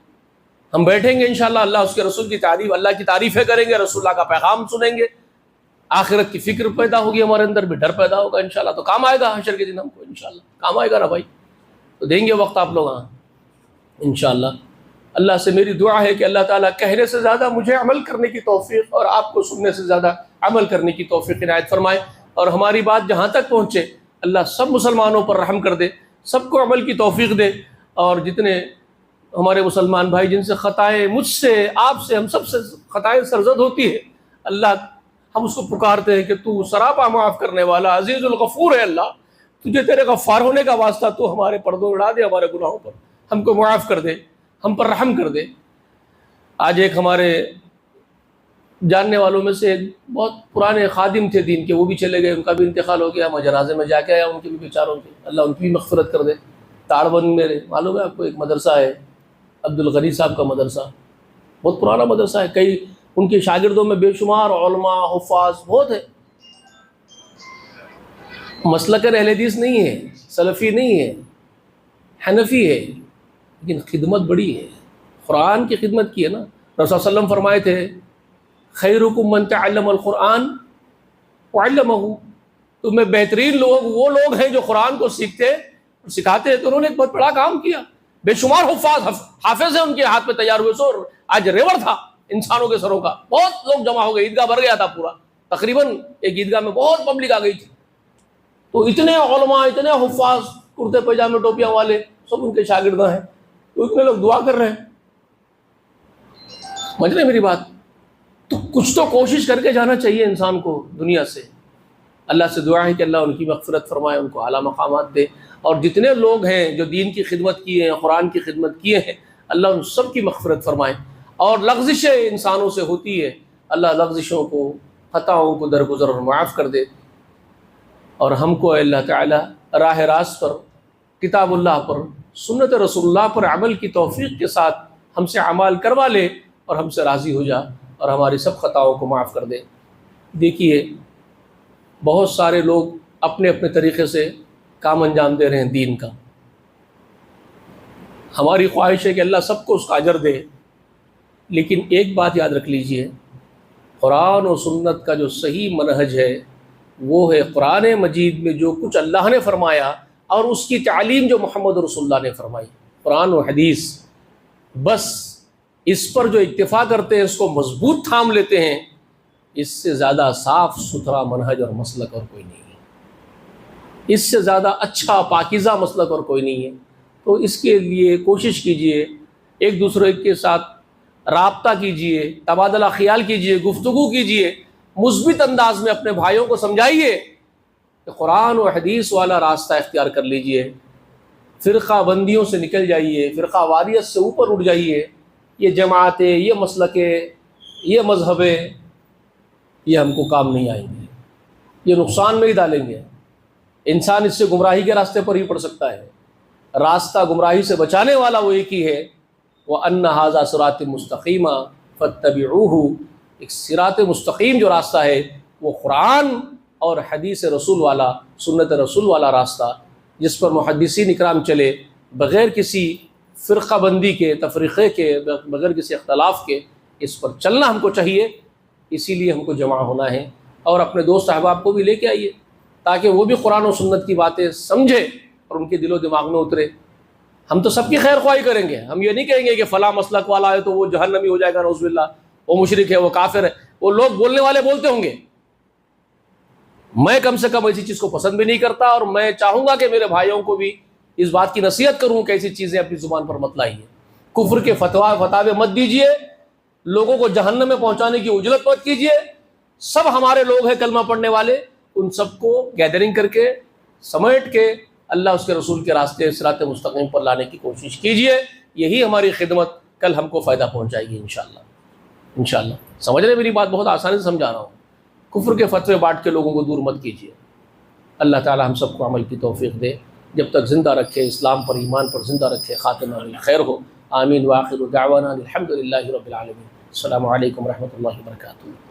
ہم بیٹھیں گے انشاءاللہ، اللہ اس کے رسول کی تعریف، اللہ کی تعریفیں کریں گے، رسول اللہ کا پیغام سنیں گے، آخرت کی فکر پیدا ہوگی، ہمارے اندر بھی ڈر پیدا ہوگا انشاءاللہ. تو کام آئے گا حشر کے دن ہم کو انشاءاللہ، کام آئے گا نا بھائی. تو دیں گے وقت آپ لوگ انشاءاللہ. اللہ سے میری دعا ہے کہ اللہ تعالیٰ کہنے سے زیادہ مجھے عمل کرنے کی توفیق اور آپ کو سننے سے زیادہ عمل کرنے کی توفیق عنایت فرمائے، اور ہماری بات جہاں تک پہنچے اللہ سب مسلمانوں پر رحم کر دے، سب کو عمل کی توفیق دے. اور جتنے ہمارے مسلمان بھائی جن سے خطائیں، مجھ سے، آپ سے، ہم سب سے خطائیں سرزد ہوتی ہے، اللہ ہم اس کو پکارتے ہیں کہ تو سراپا معاف کرنے والا عزیز الغفور ہے. اللہ تجھے تیرے غفار ہونے کا واسطہ تو ہمارے پردوں اڑا دے، ہمارے گناہوں پر ہم کو معاف کر دے، ہم پر رحم کر دے. آج ایک ہمارے جاننے والوں میں سے ایک بہت پرانے خادم تھے دین کے، وہ بھی چلے گئے، ان کا بھی انتقال ہو گیا. میں جنازے میں جا کے آیا ان کے بھی بیچاروں کے، اللہ ان کی بھی مغفرت کر دے. تاڑبند میں معلوم ہے آپ کو ایک مدرسہ ہے عبد الغنی صاحب کا مدرسہ، بہت پرانا مدرسہ ہے، کئی ان کے شاگردوں میں بے شمار علماء حفاظ بہت ہے، مسلک اہل حدیث نہیں ہے، سلفی نہیں ہے، حنفی ہے، لیکن خدمت بڑی ہے، قرآن کی خدمت کی ہے نا۔ رسول صلی اللہ علیہ وسلم فرمائے تھے خیرکم من تعلم القرآن وعلمہ، تم میں بہترین لوگ وہ لوگ ہیں جو قرآن کو سیکھتے اور سکھاتے ہیں۔ تو انہوں نے ایک بہت بڑا کام کیا، بے شمار حافظ ہیں ان کے ہاتھ میں تیار ہوئے، سو آج ریور تھا انسانوں کے سروں کا، بہت لوگ جمع ہو گئے، عیدگاہ بھر گیا تھا پورا، تقریباً ایک عیدگاہ میں بہت پبلک آ گئی تھی۔ تو اتنے علماء، اتنے حفاظ، کرتے پاجامے ٹوپیاں والے، سب ان کے شاگردہ ہیں، تو اتنے لوگ دعا کر رہے ہیں، سمجھ رہے میری بات؟ تو کچھ تو کوشش کر کے جانا چاہیے انسان کو دنیا سے۔ اللہ سے دعا ہے کہ اللہ ان کی مغفرت فرمائے، ان کو اعلیٰ مقامات دے، اور جتنے لوگ ہیں جو دین کی خدمت کیے ہیں، قرآن کی خدمت کیے ہیں، اللہ ان سب کی مغفرت فرمائے۔ اور لغزشیں انسانوں سے ہوتی ہے، اللہ لغزشوں کو، خطاؤں کو درگزر اور معاف کر دے، اور ہم کو اللہ تعالی راہ راست پر، کتاب اللہ پر، سنت رسول اللہ پر عمل کی توفیق کے ساتھ ہم سے اعمال کروا لے، اور ہم سے راضی ہو جا، اور ہماری سب خطاؤں کو معاف کر دے۔ دیکھیے بہت سارے لوگ اپنے اپنے طریقے سے کام انجام دے رہے ہیں دین کا، ہماری خواہش ہے کہ اللہ سب کو اس کا اجر دے، لیکن ایک بات یاد رکھ لیجئے، قرآن و سنت کا جو صحیح منہج ہے وہ ہے قرآن مجید میں جو کچھ اللہ نے فرمایا اور اس کی تعلیم جو محمد رسول اللہ نے فرمائی، قرآن و حدیث، بس اس پر جو اکتفا کرتے ہیں، اس کو مضبوط تھام لیتے ہیں، اس سے زیادہ صاف ستھرا منہج اور مسلک اور کوئی نہیں ہے، اس سے زیادہ اچھا پاکیزہ مسلک اور کوئی نہیں ہے۔ تو اس کے لیے کوشش کیجئے، ایک دوسرے کے ساتھ رابطہ کیجئے، تبادلہ خیال کیجئے، گفتگو کیجئے، مثبت انداز میں اپنے بھائیوں کو سمجھائیے کہ قرآن و حدیث والا راستہ اختیار کر لیجئے، فرقہ بندیوں سے نکل جائیے، فرقہ واریت سے اوپر اٹھ جائیے۔ یہ جماعتیں، یہ مسلکیں، یہ مذہبیں، یہ ہم کو کام نہیں آئیں گے، یہ نقصان میں ہی ڈالیں گے، انسان اس سے گمراہی کے راستے پر ہی پڑ سکتا ہے۔ راستہ گمراہی سے بچانے والا وہ ایک ہی ہے، وَأَنَّ هَذَا صِرَاطِ مُسْتَقِيمًا فَاتَّبِعُوهُ، ایک صراط مستقیم جو راستہ ہے وہ قرآن اور حدیث رسول والا، سنت رسول والا راستہ، جس پر محدثین اکرام چلے، بغیر کسی فرقہ بندی کے، تفریقے کے، بغیر کسی اختلاف کے، اس پر چلنا ہم کو چاہیے۔ اسی لیے ہم کو جمع ہونا ہے، اور اپنے دوست احباب کو بھی لے کے آئیے تاکہ وہ بھی قرآن و سنت کی باتیں سمجھے اور ان کے دل و دماغ میں اترے۔ ہم تو سب کی خیر خواہی کریں گے، ہم یہ نہیں کہیں گے کہ فلاں مسلک والا ہے تو وہ جہنمی ہو جائے گا، نعوذ باللہ، وہ مشرک ہے، وہ کافر ہے۔ وہ لوگ بولنے والے بولتے ہوں گے، میں کم سے کم ایسی چیز کو پسند بھی نہیں کرتا، اور میں چاہوں گا کہ میرے بھائیوں کو بھی اس بات کی نصیحت کروں کہ ایسی چیزیں اپنی زبان پر مت لائیے، کفر کے فتوے مت دیجیے، لوگوں کو جہنم میں پہنچانے کی اجلت مت کیجیے۔ سب ہمارے لوگ ہیں کلمہ پڑھنے والے، ان سب کو گیدرنگ کر کے، سمیٹ کے اللہ اس کے رسول کے راستے صراط مستقیم پر لانے کی کوشش کیجیے۔ یہی ہماری خدمت کل ہم کو فائدہ پہنچائے گی انشاءاللہ۔ انشاءاللہ سمجھ رہے میری بات؟ بہت آسانی سے سمجھا رہا ہوں۔ کفر کے فتوے بانٹ کے لوگوں کو دور مت کیجیے۔ اللہ تعالی ہم سب کو عمل کی توفیق دے، جب تک زندہ رکھے، اسلام پر، ایمان پر زندہ رکھے، خاتمہ بالخیر ہو۔ آمین۔ وآخر دعوانا الحمد للہ رب العالمین۔ السلام علیکم ورحمۃ اللہ وبرکاتہ۔